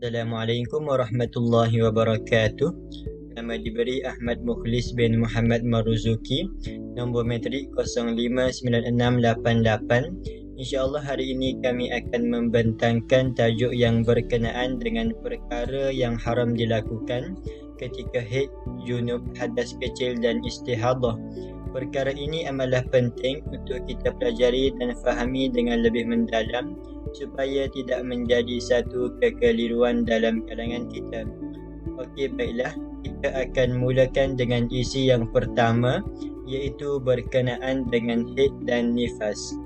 Assalamualaikum warahmatullahi wabarakatuh. Nama diberi Ahmad Mukhlis bin Muhammad Maruzuki. Nombor metrik 059688. InsyaAllah hari ini kami akan membentangkan tajuk yang berkenaan dengan perkara yang haram dilakukan ketika haid, junub, hadas kecil dan istihadah. Perkara ini amatlah penting untuk kita pelajari dan fahami dengan lebih mendalam supaya tidak menjadi satu kekeliruan dalam kalangan kita. Okey, baiklah. Kita akan mulakan dengan isi yang pertama, iaitu berkenaan dengan haid dan nifas.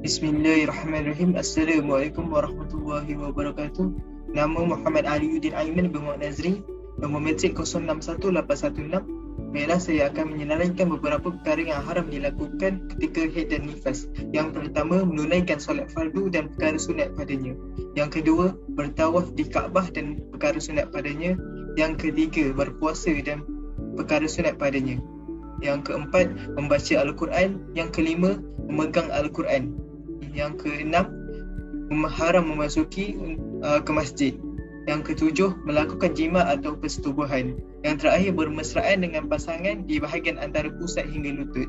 Bismillahirrahmanirrahim. Assalamualaikum warahmatullahi wabarakatuh. Nama Muhammad Aliuddin Aiman bin Muhammad Nazri. Nombor metrik 061816. Baiklah, saya akan menyelarakan beberapa perkara yang haram dilakukan ketika haid dan nifas. Yang pertama, menunaikan solat fardu dan perkara sunat padanya. Yang kedua, bertawaf di Kaabah dan perkara sunat padanya. Yang ketiga, berpuasa dan perkara sunat padanya. Yang keempat, membaca Al-Quran. Yang kelima, memegang Al-Quran. Yang keenam, haram memasuki ke masjid. Yang ketujuh, melakukan jima atau persetubuhan. Yang terakhir, bermesraan dengan pasangan di bahagian antara pusat hingga lutut.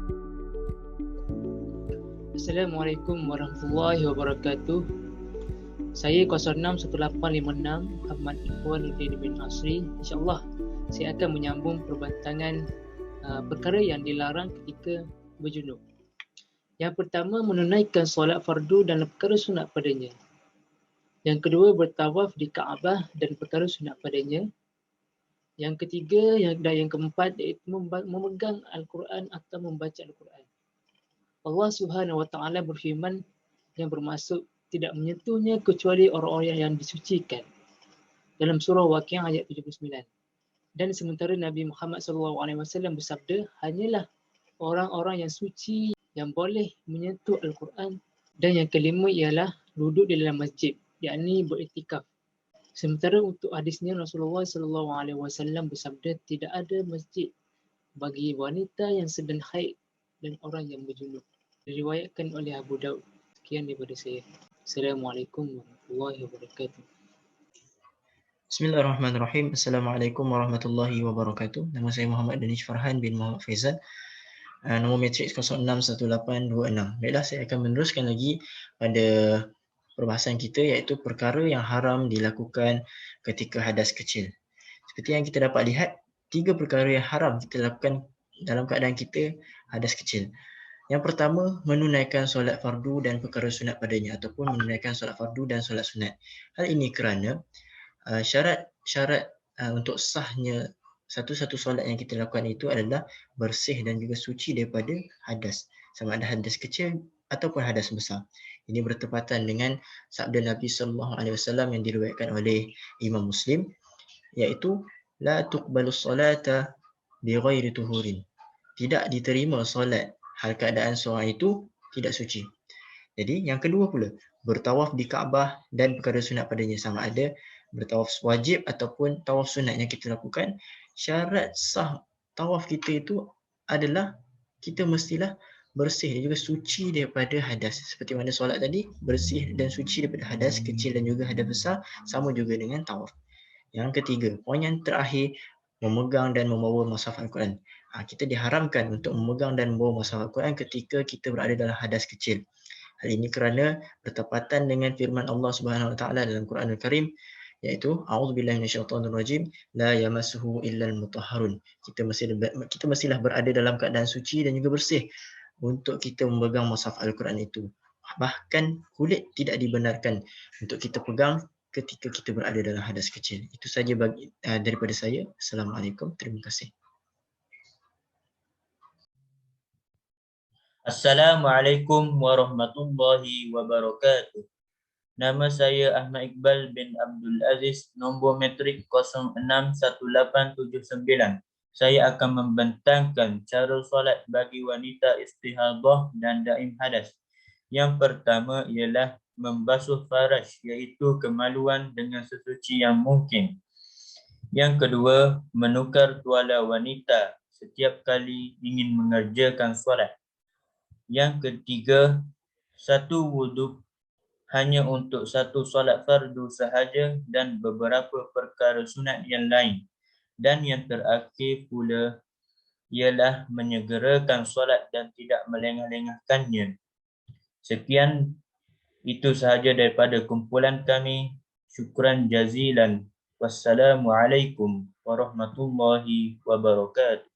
Assalamualaikum warahmatullahi wabarakatuh. Saya 061856 Muhammad Ikhwanuddin bin Nasri. InsyaAllah saya akan menyambung perbantangan perkara yang dilarang ketika berjunub. Yang pertama, menunaikan solat fardu dan perkara sunat padanya. Yang kedua, bertawaf di Kaabah dan perkara sunat padanya. Yang ketiga dan yang keempat, iaitu memegang Al-Quran atau membaca Al-Quran. Allah Subhanahu Wa Taala berfirman yang bermaksud tidak menyentuhnya kecuali orang-orang yang disucikan. Dalam surah Waqiah ayat 79. Dan sementara Nabi Muhammad SAW bersabda, hanyalah orang-orang yang suci yang boleh menyentuh Al-Quran. Dan yang kelima ialah duduk di dalam masjid, yakni beriktikaf. Sementara untuk hadisnya Rasulullah SAW bersabda, tidak ada masjid bagi wanita yang sedang haid dan orang yang berjunub. Diriwayatkan oleh Abu Daud. Sekian daripada saya. Assalamualaikum warahmatullahi wabarakatuh. Bismillahirrahmanirrahim. Assalamualaikum warahmatullahi wabarakatuh. Nama saya Muhammad Danish Farhan bin Muhammad Faizal. Nombor matrik 061826. Baiklah, saya akan meneruskan lagi pada perbahasan kita, iaitu perkara yang haram dilakukan ketika hadas kecil. Seperti yang kita dapat lihat, 3 perkara yang haram kita lakukan dalam keadaan kita hadas kecil. Yang pertama, menunaikan solat fardu dan perkara sunat padanya, ataupun menunaikan solat fardu dan solat sunat. Hal ini kerana syarat untuk sahnya satu-satu solat yang kita lakukan itu adalah bersih dan juga suci daripada hadas, sama ada hadas kecil ataupun hadas besar. Ini bertepatan dengan sabda Nabi SAW yang diriwayatkan oleh Imam Muslim, iaitu la tuqbalus salata bi ghairi tuhurin. Tidak diterima solat hal keadaan seorang itu tidak suci. Jadi yang kedua pula, bertawaf di Kaabah dan perkara sunat padanya, sama ada bertawaf wajib ataupun tawaf sunat yang kita lakukan. Syarat sah tawaf kita itu adalah kita mestilah bersih dan juga suci daripada hadas. Seperti mana solat tadi, bersih dan suci daripada hadas kecil dan juga hadas besar, sama juga dengan tawaf. Yang ketiga, poin yang terakhir, memegang dan membawa mushaf Al-Quran. Kita diharamkan untuk memegang dan membawa mushaf Al-Quran ketika kita berada dalam hadas kecil. Hal ini kerana bertepatan dengan firman Allah Subhanahu Wa Taala dalam Quran Al-Karim, iaitu a'udzubillahi minasyaitonirrajim, la yamassuhu illal mutahharun. Kita mestilah berada dalam keadaan suci dan juga bersih untuk kita memegang mushaf Al-Quran itu. Bahkan kulit tidak dibenarkan untuk kita pegang ketika kita berada dalam hadas kecil. Itu saja daripada saya. Assalamualaikum. Terima kasih. Assalamualaikum warahmatullahi wabarakatuh. Nama saya Ahmad Iqbal bin Abdul Aziz, nombor metrik 061879. Saya akan membentangkan cara solat bagi wanita istihadah dan daim hadas. Yang pertama ialah membasuh faraj, iaitu kemaluan dengan sesuci yang mungkin. Yang kedua, menukar tuala wanita setiap kali ingin mengerjakan solat. Yang ketiga, satu wuduk hanya untuk satu solat fardu sahaja dan beberapa perkara sunat yang lain. Dan yang terakhir pula ialah menyegerakan solat dan tidak melengah-lengahkannya. Sekian, itu sahaja daripada kumpulan kami. Syukran jazilan. Wassalamualaikum warahmatullahi wabarakatuh.